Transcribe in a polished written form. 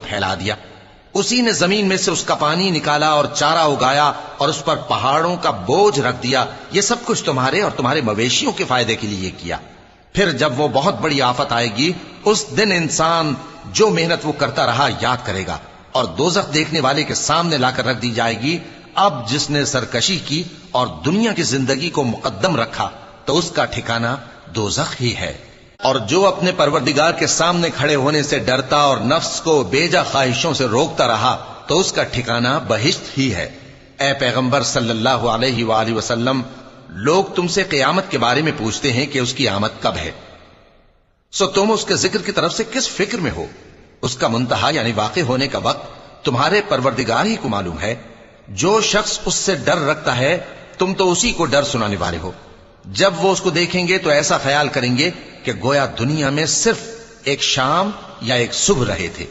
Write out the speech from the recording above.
پھیلا دیا. اسی نے زمین میں سے اس کا پانی نکالا اور چارہ اگایا اور اس پر پہاڑوں کا بوجھ رکھ دیا. یہ سب کچھ تمہارے اور تمہارے مویشیوں کے فائدے کے لیے کیا. پھر جب وہ بہت بڑی آفت آئے گی اس دن انسان جو محنت وہ کرتا رہا یاد کرے گا اور دوزخ دیکھنے والے کے سامنے لا کر رکھ دی جائے گی. اب جس نے سرکشی کی اور دنیا کی زندگی کو مقدم رکھا تو اس کا ٹھکانہ دوزخ ہی ہے. اور جو اپنے پروردگار کے سامنے کھڑے ہونے سے ڈرتا اور نفس کو بیجا خواہشوں سے روکتا رہا تو اس کا ٹھکانہ بہشت ہی ہے. اے پیغمبر صلی اللہ علیہ وآلہ وسلم، لوگ تم سے قیامت کے بارے میں پوچھتے ہیں کہ اس کی آمد کب ہے، سو تم اس کے ذکر کی طرف سے کس فکر میں ہو؟ اس کا منتہا یعنی واقع ہونے کا وقت تمہارے پروردگار ہی کو معلوم ہے. جو شخص اس سے ڈر رکھتا ہے تم تو اسی کو ڈر سنانے والے ہو. جب وہ اس کو دیکھیں گے تو ایسا خیال کریں گے کہ گویا دنیا میں صرف ایک شام یا ایک صبح رہے تھے.